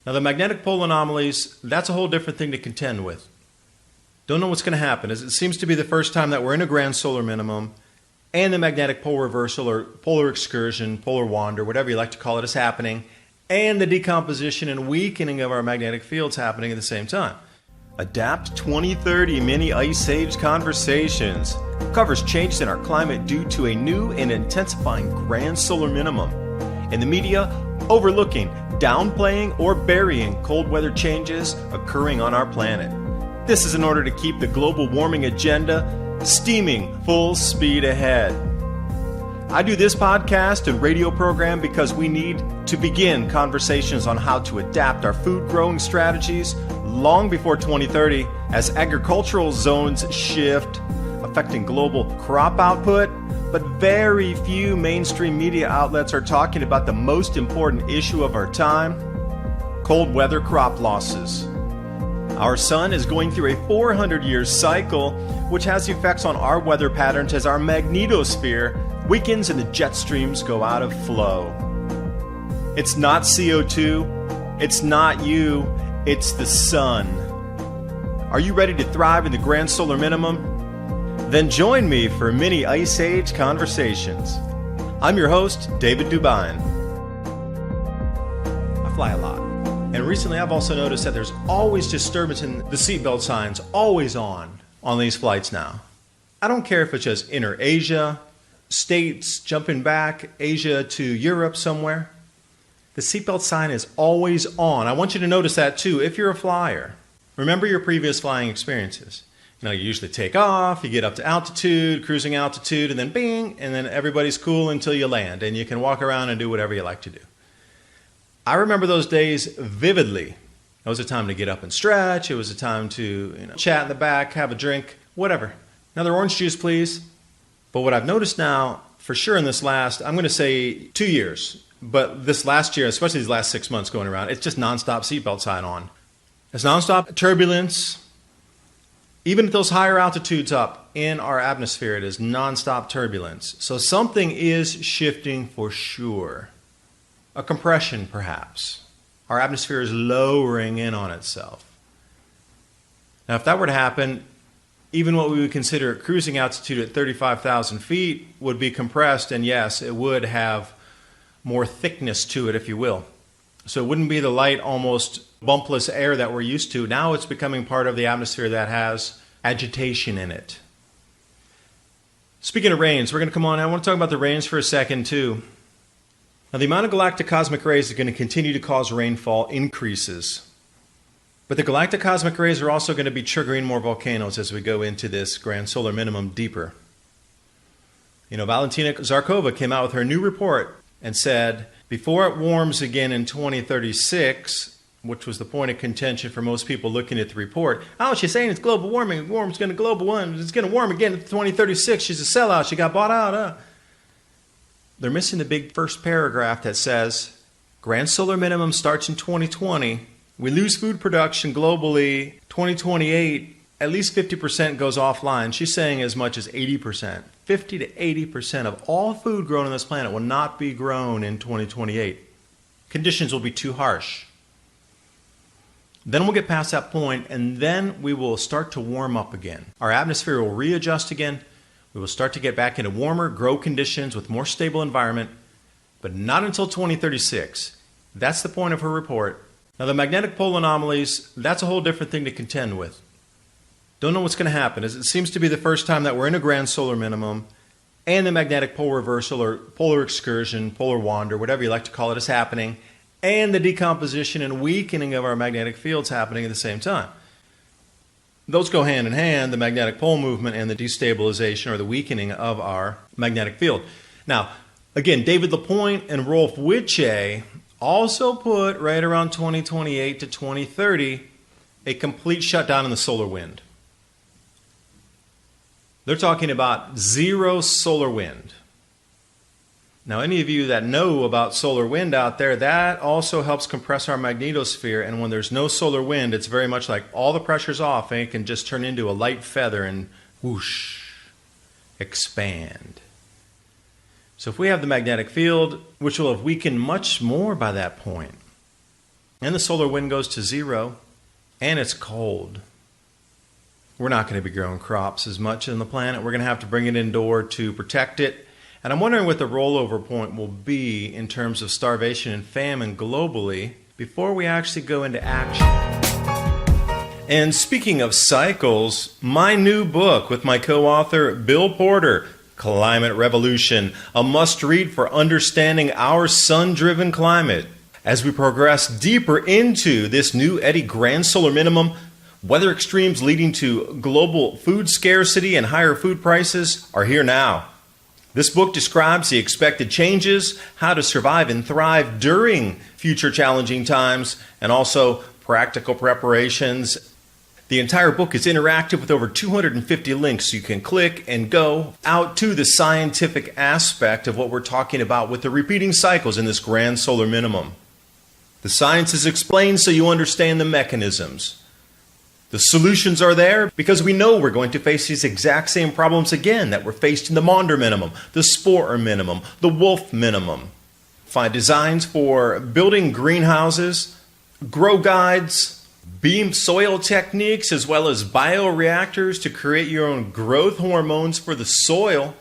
Now the magnetic pole anomalies, that's a whole different thing to contend with. Don't know what's going to happen, as it seems to be the first time that we're in a grand solar minimum and the magnetic pole reversal or polar excursion, polar wander, whatever you like to call it, is happening, and the decomposition and weakening of our magnetic fields happening at the same time. Adapt 2030 Mini Ice Age Conversations covers changes in our climate due to a new and intensifying grand solar minimum. In the media, overlooking, downplaying, or burying cold weather changes occurring on our planet. This is in order to keep the global warming agenda steaming full speed ahead. I do this podcast and radio program because we need to begin conversations on how to adapt our food growing strategies long before 2030 as agricultural zones shift, affecting global crop output. But very few mainstream media outlets are talking about the most important issue of our time: cold weather crop losses. Our sun is going through a 400-year cycle, which has effects on our weather patterns as our magnetosphere weakens and the jet streams go out of flow. It's not CO2, it's not you, it's the sun. Are you ready to thrive in the grand solar minimum? Then join me for Mini Ice Age Conversations. I'm your host, David Dubine. I fly a lot. And recently I've also noticed that there's always disturbance in the seatbelt signs, always on these flights now. I don't care if it's just inner Asia, States, jumping back, Asia to Europe somewhere. The seatbelt sign is always on. I want you to notice that too if you're a flyer. Remember your previous flying experiences. You usually take off, you get up to altitude, cruising altitude, and then bing, and then everybody's cool until you land, and you can walk around and do whatever you like to do. I remember those days vividly. It was a time to get up and stretch. It was a time to chat in the back, have a drink, whatever. Another orange juice, please. But what I've noticed now, for sure in this last, I'm going to say 2 years, but this last year, especially these last 6 months going around, it's just nonstop seatbelt sign on. It's nonstop turbulence. Even at those higher altitudes up in our atmosphere, it is nonstop turbulence. So something is shifting for sure. A compression, perhaps. Our atmosphere is lowering in on itself. Now, if that were to happen, even what we would consider cruising altitude at 35,000 feet would be compressed, and yes, it would have more thickness to it, if you will. So it wouldn't be the light, almost bumpless air that we're used to. Now it's becoming part of the atmosphere that has agitation in it. Speaking of rains, we're going to come on. I want to talk about the rains for a second too. Now the amount of galactic cosmic rays is going to continue to cause rainfall increases. But the galactic cosmic rays are also going to be triggering more volcanoes as we go into this grand solar minimum deeper. Valentina Zarkova came out with her new report and said, before it warms again in 2036, which was the point of contention for most people looking at the report. Oh, she's saying it's global warming. It's going to global warming. It's going to warm again in 2036. She's a sellout. She got bought out. They're missing the big first paragraph that says, grand solar minimum starts in 2020. We lose food production globally. 2028, at least 50% goes offline. She's saying as much as 80%. 50 to 80% of all food grown on this planet will not be grown in 2028. Conditions will be too harsh. Then we'll get past that point, and then we will start to warm up again. Our atmosphere will readjust again. We will start to get back into warmer, grow conditions with more stable environment, but not until 2036. That's the point of her report. Now the magnetic pole anomalies, that's a whole different thing to contend with. Don't know what's going to happen, as it seems to be the first time that we're in a grand solar minimum and the magnetic pole reversal or polar excursion, polar wander, whatever you like to call it, is happening, and the decomposition and weakening of our magnetic fields happening at the same time. Those go hand in hand, the magnetic pole movement and the destabilization or the weakening of our magnetic field. Now, again, David Lapointe and Rolf Witsche also put right around 2028 to 2030 a complete shutdown in the solar wind. They're talking about zero solar wind. Now, any of you that know about solar wind out there, that also helps compress our magnetosphere. And when there's no solar wind, it's very much like all the pressure's off and it can just turn into a light feather and whoosh, expand. So if we have the magnetic field, which will have weakened much more by that point, and the solar wind goes to zero, and it's cold, we're not going to be growing crops as much on the planet. We're going to have to bring it indoor to protect it. And I'm wondering what the rollover point will be in terms of starvation and famine globally before we actually go into action. And speaking of cycles, my new book with my co-author Bill Porter, Climate Revolution, a must-read for understanding our sun-driven climate. As we progress deeper into this new Eddy grand solar minimum, weather extremes leading to global food scarcity and higher food prices are here now. This book describes the expected changes, how to survive and thrive during future challenging times, and also practical preparations. The entire book is interactive with over 250 links, so you can click and go out to the scientific aspect of what we're talking about with the repeating cycles in this grand solar minimum. The science is explained so you understand the mechanisms. The solutions are there because we know we're going to face these exact same problems again that were faced in the Maunder minimum, the Sporer minimum, the Wolf minimum. Find designs for building greenhouses, grow guides, beam soil techniques, as well as bioreactors to create your own growth hormones for the soil.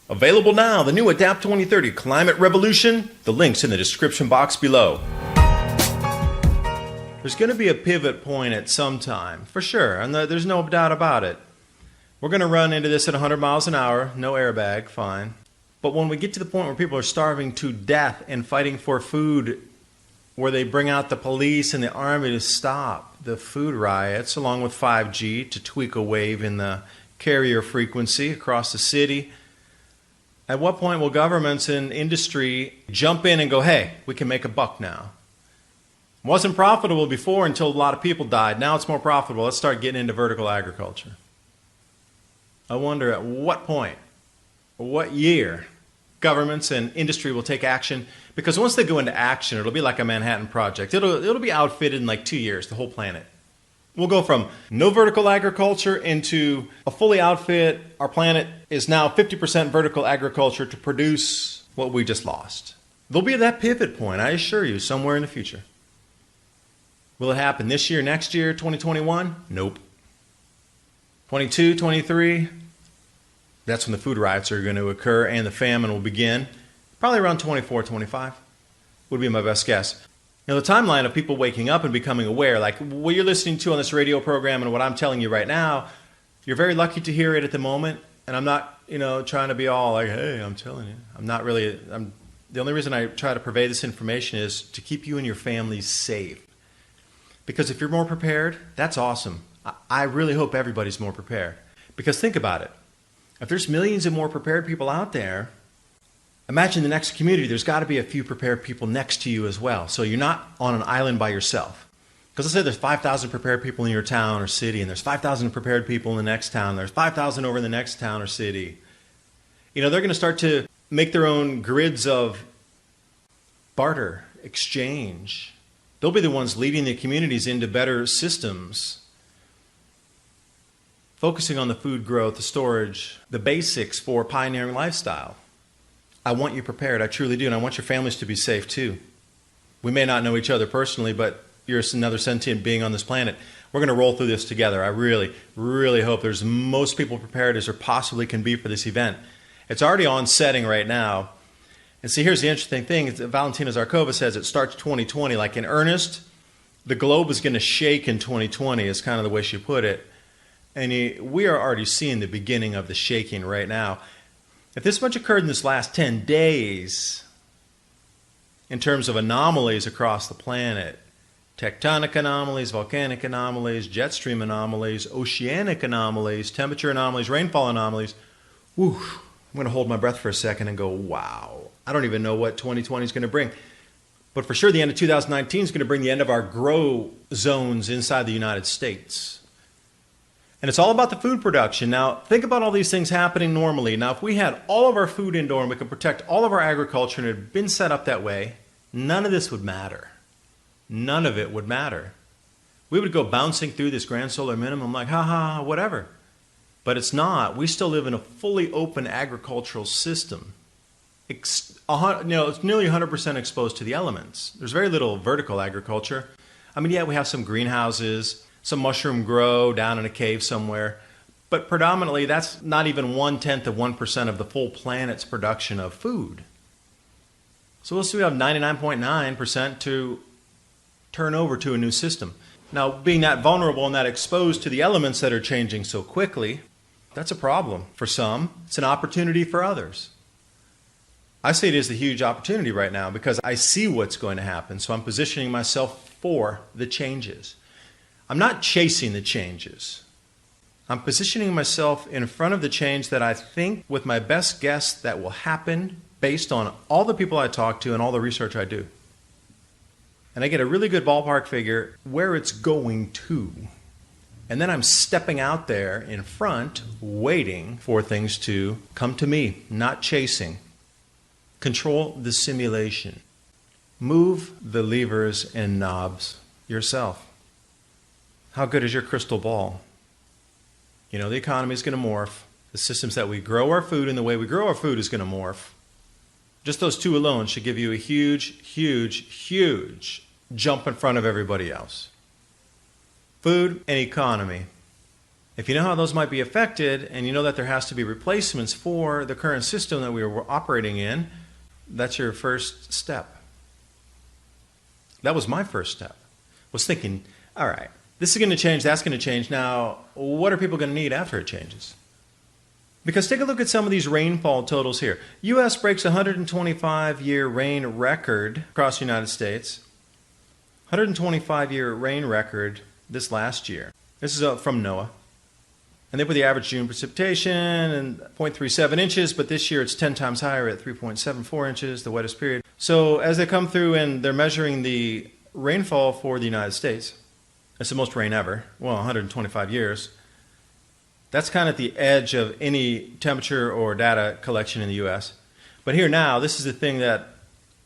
Available now, the new Adapt 2030 Climate Revolution. The link's in the description box below. There's going to be a pivot point at some time, for sure, and there's no doubt about it. We're going to run into this at 100 miles an hour, no airbag, fine. But when we get to the point where people are starving to death and fighting for food, where they bring out the police and the army to stop the food riots, along with 5G to tweak a wave in the carrier frequency across the city, at what point will governments and industry jump in and go, hey, we can make a buck now? Wasn't profitable before until a lot of people died. Now it's more profitable. Let's start getting into vertical agriculture. I wonder at what point, what year, governments and industry will take action. Because once they go into action, it'll be like a Manhattan Project. It'll be outfitted in like 2 years, the whole planet. We'll go from no vertical agriculture into a fully outfit. Our planet is now 50% vertical agriculture to produce what we just lost. There'll be that pivot point, I assure you, somewhere in the future. Will it happen this year, next year, 2021? Nope. 22, 23? That's when the food riots are going to occur and the famine will begin. Probably around 24, 25 would be my best guess. The timeline of people waking up and becoming aware, like what you're listening to on this radio program and what I'm telling you right now, you're very lucky to hear it at the moment. And I'm not, trying to be all like, hey, I'm telling you. I'm not really. The only reason I try to purvey this information is to keep you and your families safe. Because if you're more prepared, that's awesome. I really hope everybody's more prepared. Because think about it. If there's millions of more prepared people out there, imagine the next community, there's got to be a few prepared people next to you as well. So you're not on an island by yourself. Because let's say there's 5,000 prepared people in your town or city, and there's 5,000 prepared people in the next town, there's 5,000 over in the next town or city. They're going to start to make their own grids of barter, exchange. They'll be the ones leading the communities into better systems, focusing on the food growth, the storage, the basics for pioneering lifestyle. I want you prepared, I truly do, and I want your families to be safe too. We may not know each other personally, but you're another sentient being on this planet. We're going to roll through this together. I really, really hope there's most people prepared as there possibly can be for this event. It's already on setting right now. And see, here's the interesting thing. Valentina Zarkova says it starts 2020. Like in earnest, the globe is going to shake in 2020 is kind of the way she put it. And we are already seeing the beginning of the shaking right now. If this much occurred in this last 10 days, in terms of anomalies across the planet, tectonic anomalies, volcanic anomalies, jet stream anomalies, oceanic anomalies, temperature anomalies, rainfall anomalies, whew, I'm going to hold my breath for a second and go, wow. I don't even know what 2020 is going to bring. But for sure, the end of 2019 is going to bring the end of our grow zones inside the United States. And it's all about the food production. Now, think about all these things happening normally. Now, if we had all of our food indoor and we could protect all of our agriculture and it had been set up that way, none of this would matter. None of it would matter. We would go bouncing through this grand solar minimum like, whatever. But it's not. We still live in a fully open agricultural system. It's nearly 100% exposed to the elements. There's very little vertical agriculture. I mean, yeah, we have some greenhouses, some mushroom grow down in a cave somewhere, but predominantly that's not even 1/10 of 1% of the full planet's production of food. So we'll still have 99.9% to turn over to a new system. Now, being that vulnerable and that exposed to the elements that are changing so quickly, that's a problem for some. It's an opportunity for others. I see it as a huge opportunity right now because I see what's going to happen, so I'm positioning myself for the changes. I'm not chasing the changes. I'm positioning myself in front of the change that I think, with my best guess, that will happen based on all the people I talk to and all the research I do. And I get a really good ballpark figure where it's going to. And then I'm stepping out there in front, waiting for things to come to me, not chasing. Control the simulation. Move the levers and knobs yourself. How good is your crystal ball? You know, the economy is going to morph. The systems that we grow our food and the way we grow our food is going to morph. Just those two alone should give you a huge, huge, huge jump in front of everybody else. Food and economy. If you know how those might be affected and you know that there has to be replacements for the current system that we are operating in, that's your first step. That was my first step. Was thinking, all right, this is going to change, that's going to change. Now, what are people going to need after it changes? Because take a look at some of these rainfall totals here. U.S. breaks 125-year rain record across the United States. 125-year rain record this last year. This is from NOAA. And they put the average June precipitation and 0.37 inches, but this year it's 10 times higher at 3.74 inches, the wettest period. So as they come through and they're measuring the rainfall for the United States, it's the most rain ever, well, 125 years. That's kind of at the edge of any temperature or data collection in the U.S. But here now, this is the thing that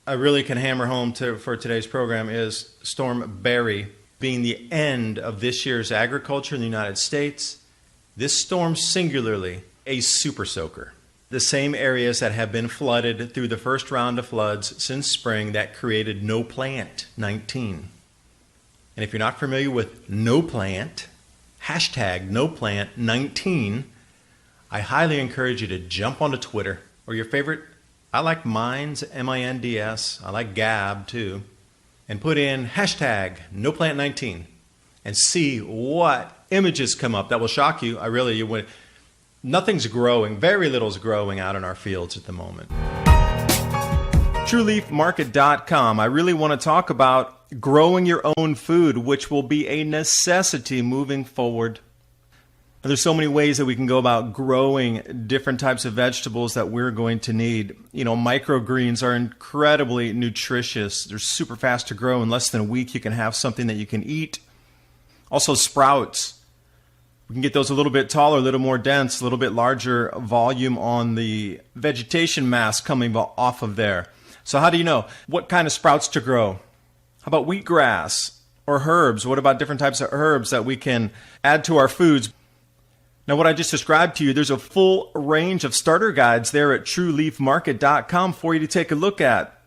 I really can hammer home for today's program is Storm Barry being the end of this year's agriculture in the United States. This storm singularly a super soaker. The same areas that have been flooded through the first round of floods since spring that created No Plant 19. And if you're not familiar with No Plant, hashtag No Plant 19, I highly encourage you to jump onto Twitter or your favorite. I like Minds, M-I-N-D-S. I like Gab too. And put in hashtag No Plant 19 and see what images come up that will shock you. You would. Nothing's growing. Very little is growing out in our fields at the moment. TrueLeafMarket.com. I really want to talk about growing your own food, which will be a necessity moving forward. And there's so many ways that we can go about growing different types of vegetables that we're going to need. You know, microgreens are incredibly nutritious. They're super fast to grow. In less than a week, you can have something that you can eat. Also, sprouts. We can get those a little bit taller, a little more dense, a little bit larger volume on the vegetation mass coming off of there. So how do you know what kind of sprouts to grow? How about wheatgrass or herbs? What about different types of herbs that we can add to our foods? Now, what I just described to you, there's a full range of starter guides there at TrueLeafMarket.com for you to take a look at.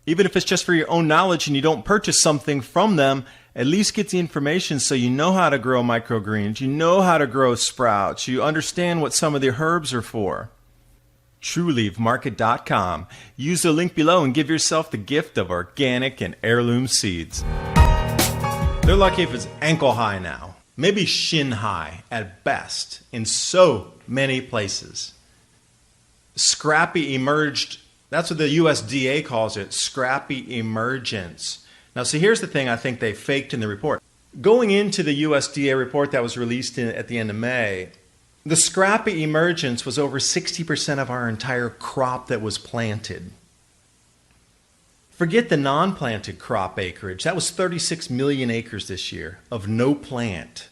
Even if it's just for your own knowledge and you don't purchase something from them, at least get the information so you know how to grow microgreens, you know how to grow sprouts, you understand what some of the herbs are for. TrueLeafMarket.com. Use the link below and give yourself the gift of organic and heirloom seeds. They're lucky if it's ankle high now, maybe shin high at best in so many places. Scrappy emerged, that's what the USDA calls it, scrappy emergence. Now, see, here's the thing I think they faked in the report. Going into the USDA report that was released at the end of May, the scrappy emergence was over 60% of our entire crop that was planted. Forget the non-planted crop acreage. That was 36 million acres this year of no plant.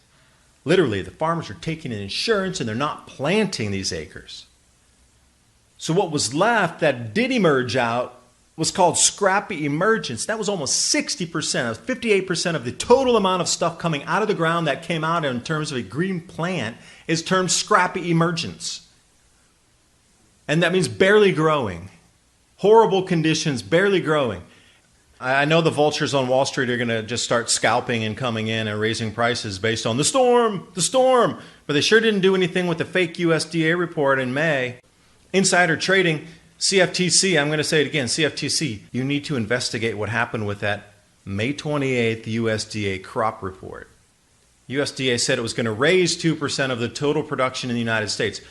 Literally, the farmers are taking an insurance and they're not planting these acres. So what was left that did emerge out was called scrappy emergence. That was almost 60%, 58% of the total amount of stuff coming out of the ground that came out in terms of a green plant is termed scrappy emergence. And that means barely growing. Horrible conditions, barely growing. I know the vultures on Wall Street are going to just start scalping and coming in and raising prices based on the storm, but they sure didn't do anything with the fake USDA report in May. Insider trading, CFTC, I'm going to say it again, CFTC, you need to investigate what happened with that May 28th USDA crop report. USDA said it was going to raise 2% of the total production in the United States.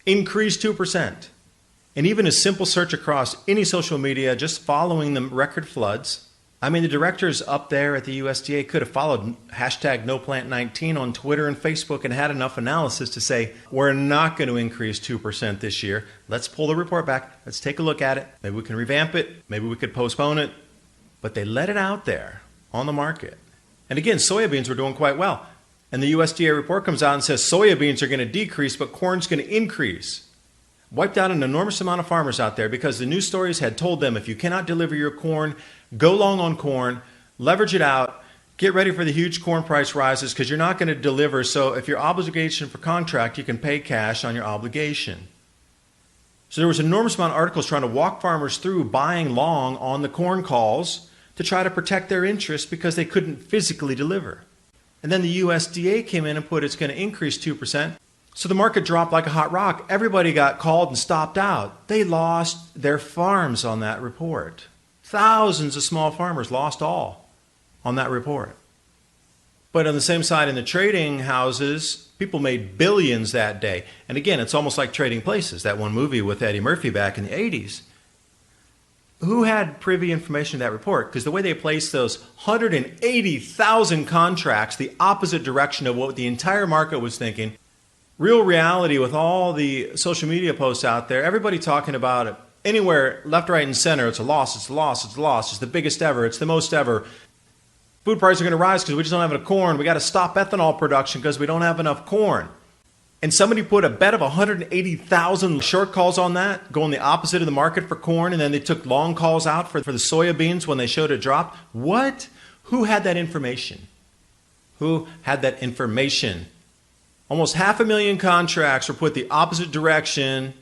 Increase 2%. And even a simple search across any social media, just following the record floods. I mean, the directors up there at the USDA could have followed hashtag NoPlant19 on Twitter and Facebook and had enough analysis to say, we're not going to increase 2% this year. Let's pull the report back. Let's take a look at it. Maybe we can revamp it. Maybe we could postpone it. But they let it out there on the market. And again, soybeans were doing quite well. And the USDA report comes out and says soybeans are going to decrease, but corn's going to increase. Wiped out an enormous amount of farmers out there because the news stories had told them if you cannot deliver your corn, go long on corn, leverage it out, get ready for the huge corn price rises because you're not going to deliver. So if your obligation for contract, you can pay cash on your obligation. So there was an enormous amount of articles trying to walk farmers through buying long on the corn calls to try to protect their interests because they couldn't physically deliver. And then the USDA came in and put it's going to increase 2%. So the market dropped like a hot rock. Everybody got called and stopped out. They lost their farms on that report. Thousands of small farmers lost all on that report. But on the same side, in the trading houses, people made billions that day. And again, it's almost like Trading Places, that one movie with Eddie Murphy back in the 80s. Who had privy information to that report? Because the way they placed those 180,000 contracts, the opposite direction of what the entire market was thinking, real reality with all the social media posts out there, everybody talking about it anywhere, left, right, and center, it's a loss, it's a loss, it's a loss, it's the biggest ever, it's the most ever. Food prices are going to rise because we just don't have enough corn. We got to stop ethanol production because we don't have enough corn. And somebody put a bet of 180,000 short calls on that, going the opposite of the market for corn, and then they took long calls out for the soybeans when they showed it dropped. What? Who had that information? Who had that information? Almost 500,000 contracts were put the opposite direction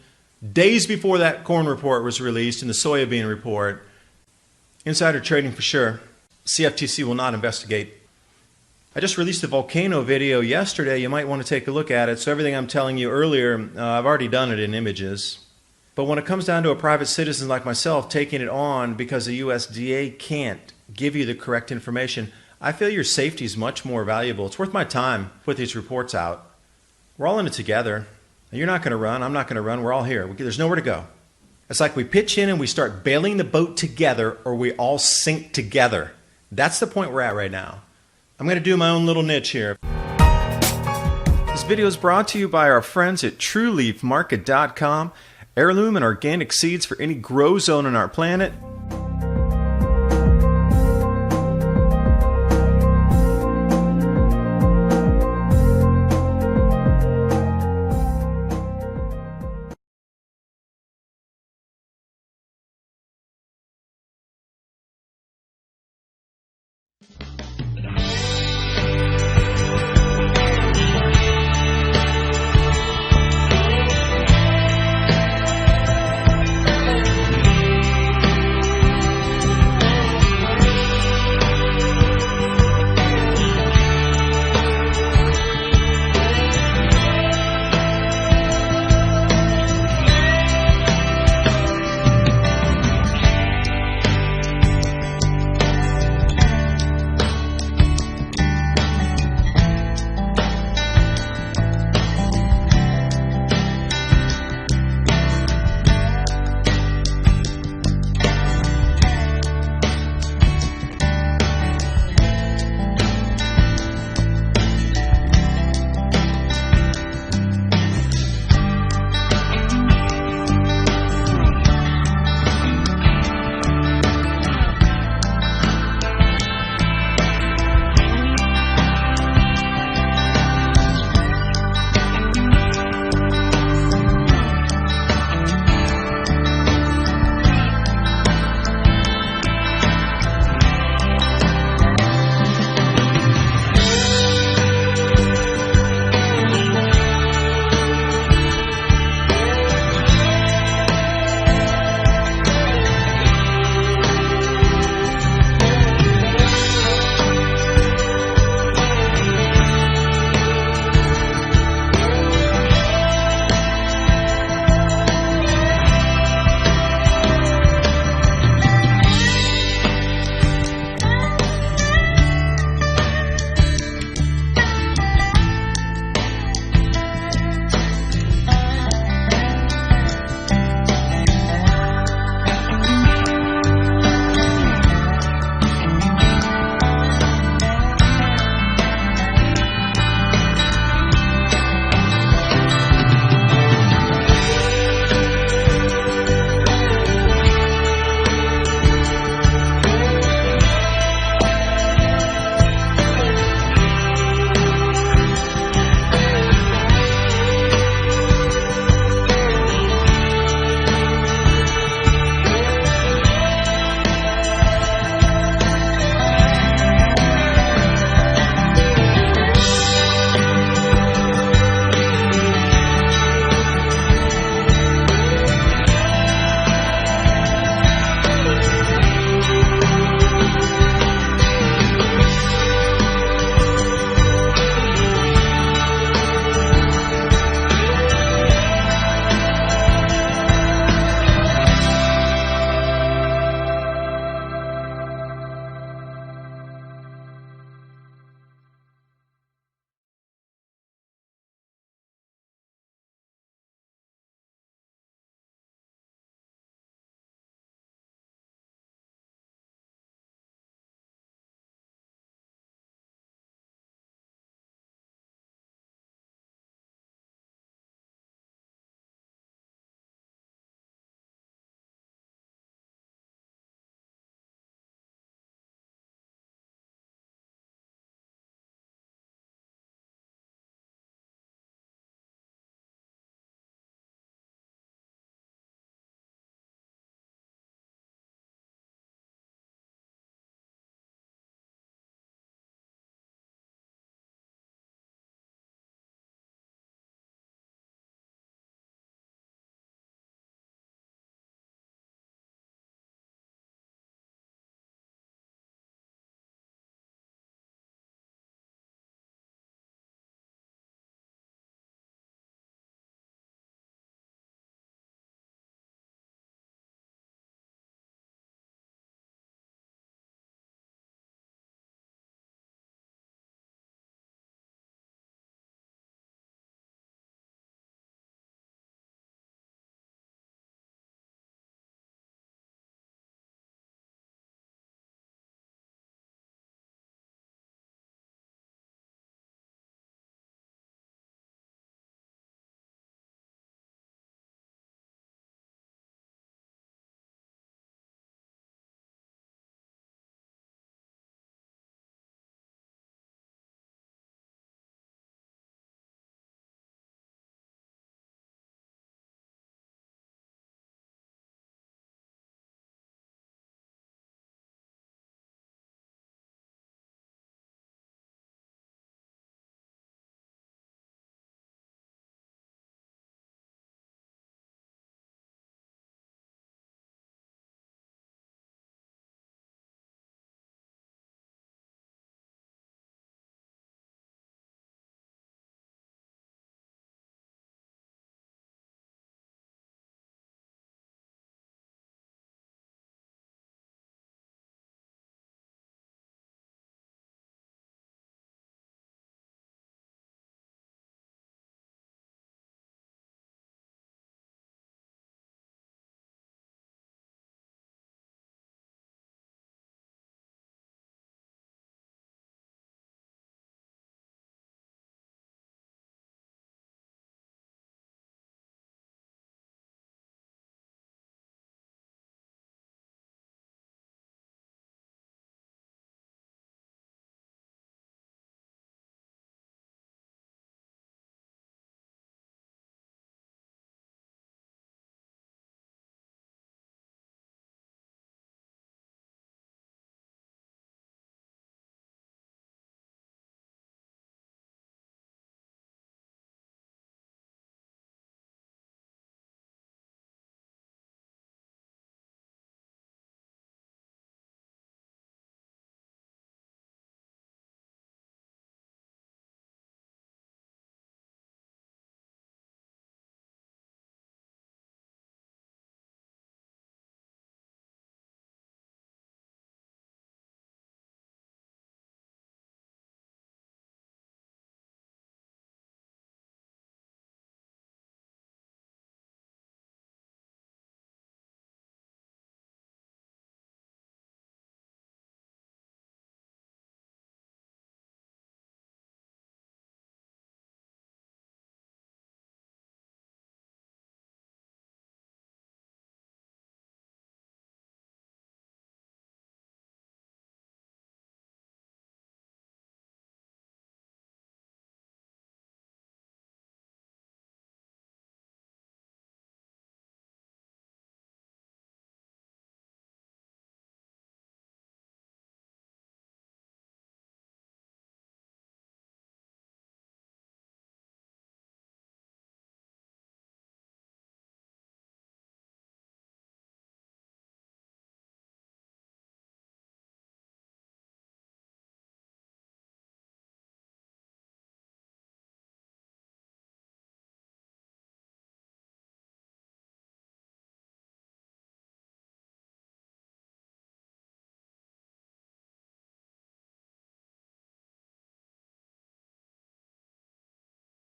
days before that corn report was released and the soybean report. Insider trading for sure. CFTC will not investigate. I just released a volcano video yesterday. You might want to take a look at it. So everything I'm telling you earlier, I've already done it in images. But when it comes down to a private citizen like myself taking it on because the USDA can't give you the correct information, I feel your safety is much more valuable. It's worth my time to put these reports out. We're all in it together. You're not going to run. I'm not going to run. We're all here. There's nowhere to go. It's like we pitch in and we start bailing the boat together or we all sink together. That's the point we're at right now. I'm going to do my own little niche here. This video is brought to you by our friends at TrueLeafMarket.com. Heirloom and organic seeds for any grow zone on our planet.